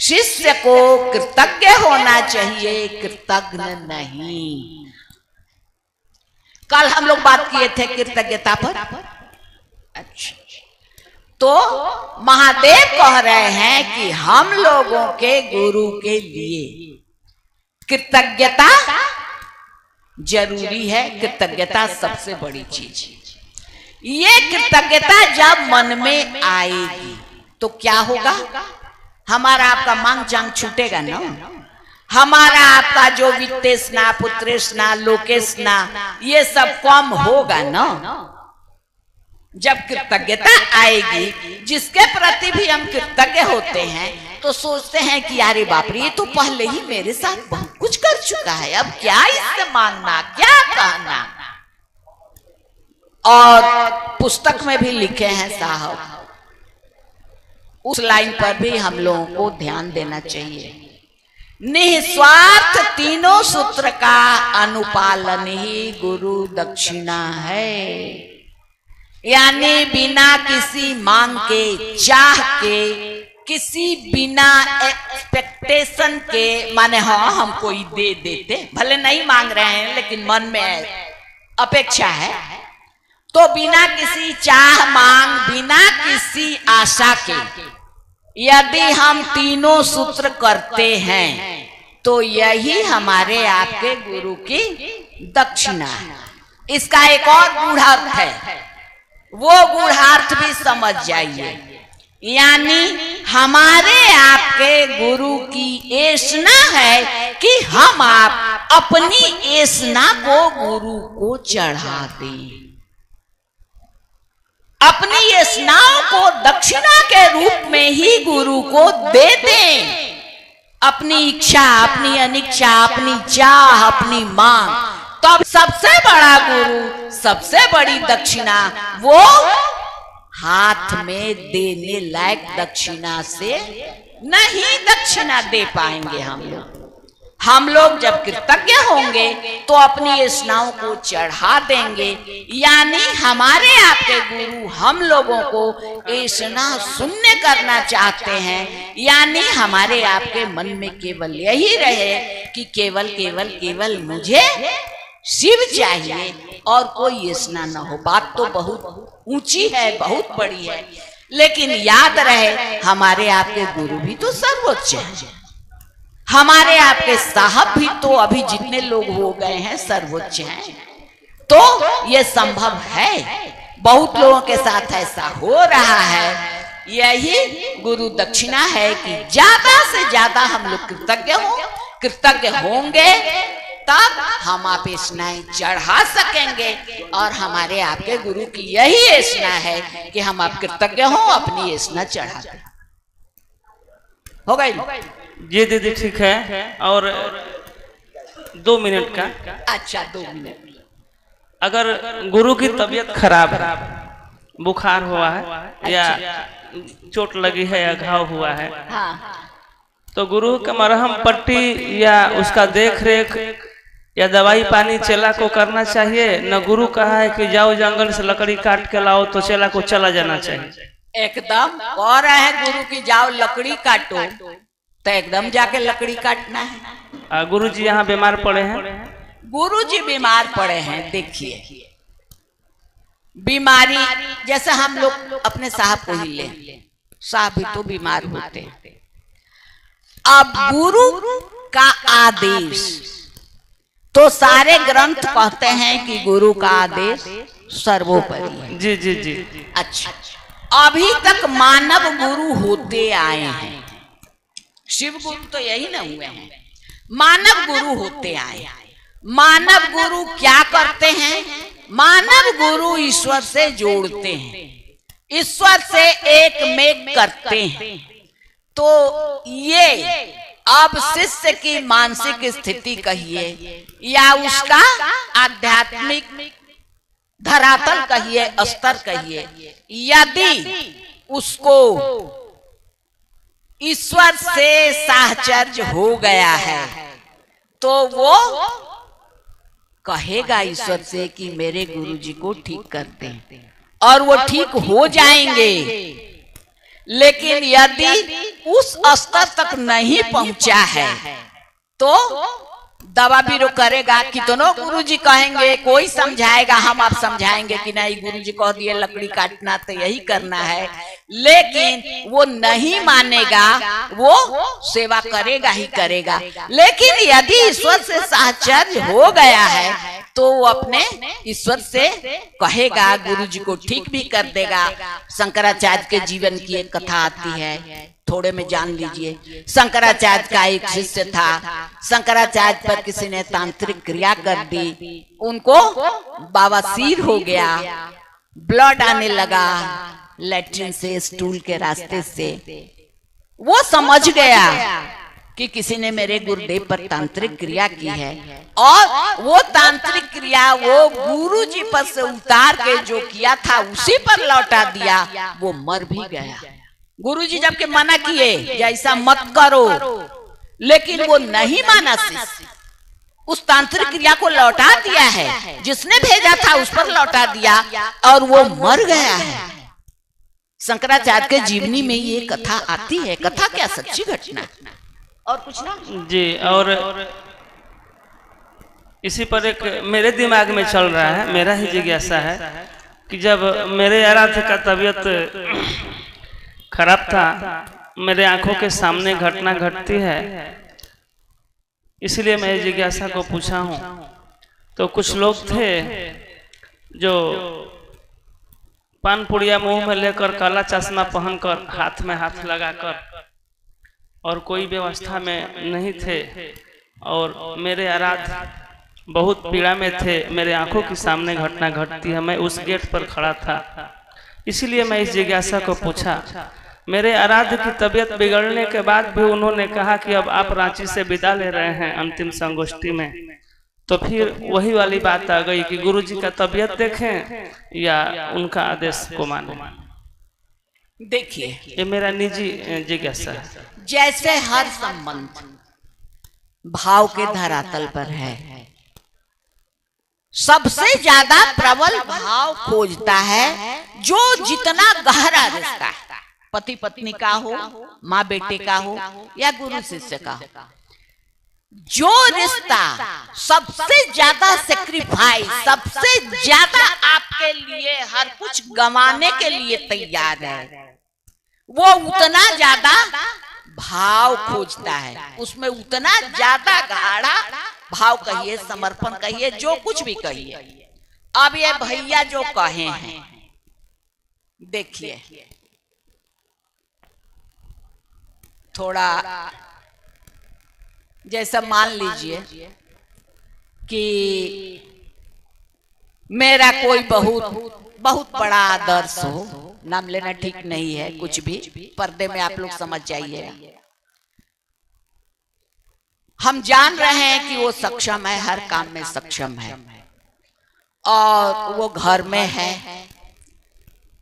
शिष्य को कृतज्ञ होना चाहिए, कृतज्ञ नहीं। कल हम लोग बात किए थे कृतज्ञता पर। अच्छा, तो महादेव कह रहे हैं कि हम लोगों के गुरु के लिए कृतज्ञता जरूरी है। कृतज्ञता सबसे बड़ी चीज है। ये कृतज्ञता जब मन में आएगी तो क्या होगा? हमारा आपका मांग चांग छूटेगा ना। हमारा आपका जो वित्तेष्णा, पुत्रेष्णा, लोकेष्णा, ये सब कम होगा ना। जब कृतज्ञता आएगी, जिसके प्रति भी हम कृतज्ञ होते हैं, तो सोचते हैं कि अरे बाप रे, ये तो पहले ही मेरे साथ बहुत कुछ कर चुका है, अब क्या इससे मांगना, क्या कहना। और पुस्तक में भी लिखे हैं साहब, उस लाइन पर भी हम लोगों को ध्यान देना चाहिए। निस्वार्थ तीनों सूत्र का अनुपालन ही गुरु दक्षिणा है। यानी बिना किसी मांग के, चाह के, किसी बिना एक्सपेक्टेशन के, माने हाँ हम कोई दे देते, भले नहीं मांग रहे हैं लेकिन मन में अपेक्षा है, तो बिना किसी चाह मांग, बिना किसी आशा के यदि हम तीनों सूत्र करते हैं तो यही हमारे आपके गुरु की दक्षिणा है। इसका एक और गूढ़ार्थ है, वो गूढ़ार्थ भी समझ जाइए। यानी हमारे आपके गुरु की ऐसना है कि हम आप अपनी ऐसना को गुरु को चढ़ा दें, अपनी ऐसनाओं को दक्षिणा के रूप में ही गुरु को दे दें। अपनी इच्छा, अपनी अनिच्छा, अपनी चाह, अपनी मांग, तब सबसे बड़ा गुरु, सबसे बड़ी दक्षिणा वो हाथ में देने लायक दक्षिणा से नहीं दक्षिणा दे पाएंगे हम लोग। हम लोग जब कृतज्ञ होंगे तो अपनी ऐसनाओं को चढ़ा देंगे। यानी हमारे आपके गुरु हम लोगों को ऐसना शून्य करना चाहते हैं। यानी हमारे आपके मन में केवल यही रहे कि केवल केवल केवल मुझे शिव चाहिए और कोई ऐसना न हो। बात तो बहुत ऊंची है, बहुत बड़ी है, लेकिन याद रहे हमारे आपके गुरु भी तो सर्वोच्च है, हमारे आपके साहब भी तो अभी जितने लोग हो गए हैं सर्वोच्च हैं। तो ये संभव है, बहुत लोगों के साथ ऐसा हो रहा है। यही गुरु दक्षिणा है कि ज्यादा से ज्यादा हम लोग कृतज्ञ होंगे, तब हम आप ऐसनाएं चढ़ा सकेंगे। और हमारे आपके गुरु की यही ऐसना है कि हम आप कृतज्ञ हों, अपनी ऐसना चढ़ा दें। हो गई जी दीदी, ठीक है। और 2 मिनट का। अच्छा, 2 मिनट। अगर गुरु की तबीयत खराब है, बुखार हुआ है या चोट लगी है या घाव हुआ है, तो गुरु का मरहम पट्टी या उसका देख रेख या दवाई पानी चेला को करना चाहिए। न गुरु कहा है कि जाओ जंगल से लकड़ी काट के लाओ, तो चेला को चला जाना चाहिए। एकदम कह रहे हैं गुरु की जाओ लकड़ी काटो, तो एकदम जाके लकड़ी काटना है। गुरु जी यहाँ बीमार पड़े हैं, गुरु जी बीमार पड़े हैं। देखिए बीमारी, जैसे हम लोग अपने साहब को ही ले, साहब भी तो बीमार होते हैं। अब गुरु का आदेश, तो सारे ग्रंथ कहते हैं कि गुरु का आदेश सर्वोपरि है। जी जी जी। अच्छा, अभी तक मानव गुरु होते आए हैं, शिव गुरु तो यही ना हुए हैं, मानव गुरु होते आए। मानव गुरु क्या करते हैं? मानव गुरु ईश्वर से जोड़ते हैं, ईश्वर से एक में करते हैं। तो ये अब शिष्य की मानसिक स्थिति कहिए या उसका आध्यात्मिक धरातल कहिए, स्तर कहिए, यदि उसको ईश्वर से साहचर्य हो गया है तो वो कहेगा ईश्वर से कि मेरे गुरुजी को ठीक कर दें, और वो ठीक हो जाएंगे। लेकिन यदि उस स्तर तक नहीं पहुंचा है तो दवा बीरो करेगा। कितनों गुरुजी कहेंगे, कोई समझाएगा, हम आप समझाएंगे कि नहीं गुरुजी कह दिए लकड़ी काटना तो यही करना है, लेकिन वो नहीं मानेगा, वो सेवा करेगा ही करेगा। लेकिन यदि ईश्वर से साहचर्य हो गया है तो वो अपने ईश्वर से कहेगा, गुरुजी को ठीक भी कर देगा। शंकराचार्य के जीवन की एक कथा आती है, थोड़े में जान लीजिए। शंकराचार्य का एक शिष्य था, शंकराचार्य पर किसी ने तांत्रिक क्रिया कर दी, उनको बवासीर हो गया, ब्लड आने लगा लैट्रिन से, स्टूल के रास्ते से। वो समझ गया कि किसी ने मेरे गुरुदेव पर तांत्रिक क्रिया की है, और वो तांत्रिक क्रिया वो गुरुजी पर से उतार के जो किया था उसी पर लौटा दिया। वो मर भी गया। गुरुजी जबकि मना किए ऐसा मत करो, लेकिन वो नहीं माना शिष्य, उस तांत्रिक क्रिया को लौटा दिया है, जिसने भेजा था उस पर लौटा दिया, और वो मर गया है। शंकराचार्य के जीवनी में ये कथा आती है। कथा क्या, सच्ची घटना। और कुछ ना जी। और इसी पर एक मेरे दिमाग में चल रहा है, मेरा ही जिज्ञासा है कि जब मेरे आराध्य का तबीयत खराब था, मेरे आंखों के सामने घटना घटती है, इसलिए मैं जिज्ञासा को पूछा हूँ। तो कुछ लोग थे जो पान पुड़िया मुंह में लेकर, काला चश्मा पहनकर, हाथ में हाथ लगाकर, और कोई व्यवस्था में नहीं थे, और मेरे आराध्य बहुत पीड़ा में थे। मेरे आंखों के सामने घटना घटती है, मैं उस गेट पर खड़ा था, इसलिए मैं इस जिज्ञासा को पूछा। मेरे आराध्य की तबीयत बिगड़ने के बाद भी उन्होंने कहा कि अब आप रांची से विदा ले रहे हैं अंतिम संगोष्ठी में, तो फिर वही वाली बात आ गई कि गुरुजी का तबीयत देखें या उनका आदेश को माने। देखिए, ये मेरा निजी जिज्ञासा है। जैसे हर संबंध भाव के धरातल पर है, सबसे ज्यादा प्रबल भाव खोजता है जो जितना गहरा रिश्ता है, पति पत्नी का हो, माँ बेटे का हो, या गुरु शिष्य का हो, जो रिश्ता सबसे ज्यादा सेक्रीफाइस, सबसे ज्यादा आपके लिए हर कुछ गंवाने के लिए तैयार है, वो उतना ज्यादा भाव खोजता है, उसमें उतना ज्यादा गाढ़ा भाव कहिए, समर्पण कहिए, जो कुछ भी कहिए। अब ये भैया जो कहे हैं, देखिए थोड़ा जैसा मान लीजिए कि मेरा कोई बहुत बड़ा आदर्श हो, नाम लेना ठीक नहीं है, कुछ भी पर्दे में आप लोग समझ जाइएगा। हम जान रहे हैं कि वो सक्षम है, हर काम में सक्षम है, और वो घर में है।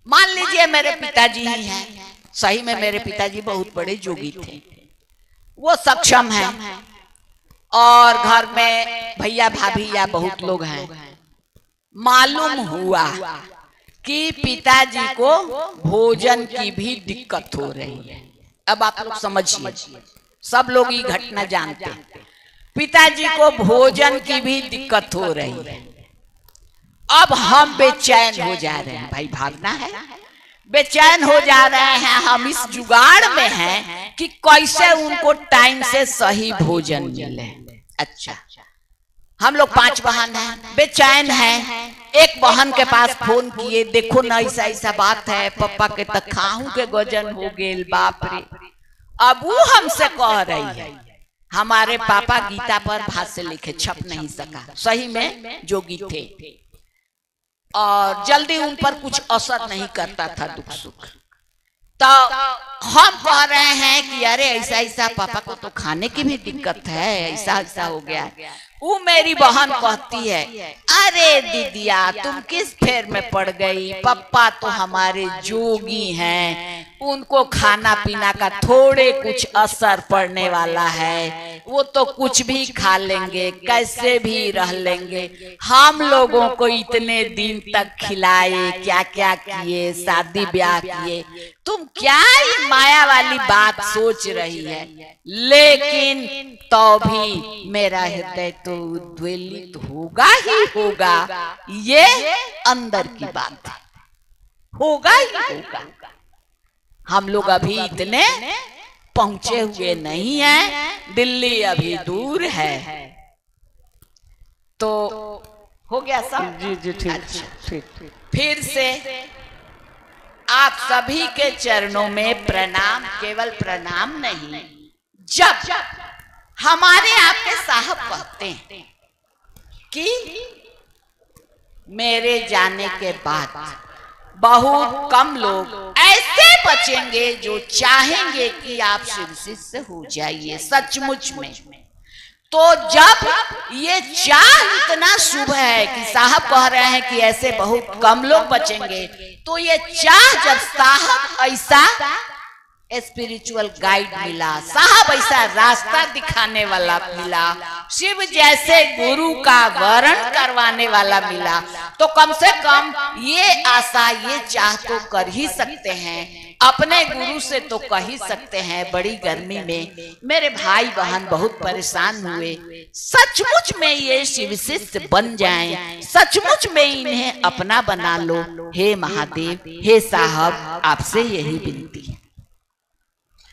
मान लीजिए मेरे पिताजी ही हैं, सही में मेरे पिताजी बहुत बड़े जोगी थे, वो सक्षम है, और घर में भैया भाभी या बहुत लोग हैं। मालूम हुआ कि पिताजी को भोजन की भी दिक्कत हो रही है। अब आप लोग समझिए, सब लोग ये घटना जानते हैं, पिताजी को भोजन की भी दिक्कत हो रही है। अब हम बेचैन हो जा रहे हैं, भाई भागना है, बेचैन हो जा रहे हैं। हम इस जुगाड़ में हैं कि कैसे उनको टाइम से सही भोजन मिले। अच्छा, हम लोग 5 बहन हैं, बेचैन हैं। एक बहन के पास फोन किए, देखो ना ऐसा ऐसा बात है, पापा के तक खाहू के गजन हो गेल, बाप रे। अब वो हमसे कह रही है, हमारे पापा गीता पर भाष्य लिखे, छप नहीं सका, सही में जोगी थे, और जल्दी उन पर कुछ असर नहीं करता था दुख सुख। तो हम कह रहे हैं कि अरे ऐसा ऐसा, पापा को तो खाने की भी दिक्कत है, ऐसा ऐसा हो गया। वो मेरी बहन कहती है, अरे दीदिया तुम किस फेर में पड़ गई, पापा तो हमारे जोगी हैं, उनको खाना पीना का थोड़े कुछ असर पड़ने वाला है, वो तो कुछ भी खा लेंगे, कैसे भी रह लेंगे। हम लोगों को इतने दिन तक खिलाए, क्या क्या किए, शादी ब्याह किए, तुम क्या ही माया वाली बात सोच रही है। लेकिन तो भी मेरा हृदय तो उद्वेलित होगा ही होगा, ये अंदर की बात है, होगा ही होगा। हम लोग अभी इतने पहुंचे हुए नहीं हैं, दिल्ली अभी दूर है। तो हो गया सब? जी जी ठीक। अच्छा, ठीक। फिर से आप सभी के चरणों में प्रणाम, केवल प्रणाम नहीं, जब हमारे आपके साहब कहते हैं कि मेरे जाने के बाद बहुत कम लोग ऐसे बचेंगे जो चाहेंगे कि आप शिव शिष्य हो जाइए सचमुच में। तो जब ये चाह इतना शुभ है कि साहब कह रहे हैं कि ऐसे बहुत कम लोग बचेंगे, तो ये चाह जब साहब ऐसा स्पिरिचुअल गाइड मिला, साहब ऐसा रास्ता दिखाने वाला मिला, शिव जैसे गुरु का वर्ण करवाने वाला मिला, तो कम से कम ये आशा, ये चाह तो कर ही सकते हैं, अपने गुरु से तो कह ही सकते हैं। बड़ी गर्मी में मेरे भाई बहन बहुत परेशान हुए, सचमुच में ये शिव शिष्य बन जाएं, सचमुच में इन्हें अपना बना लो। हे महादेव, हे साहब, आपसे यही विनती है।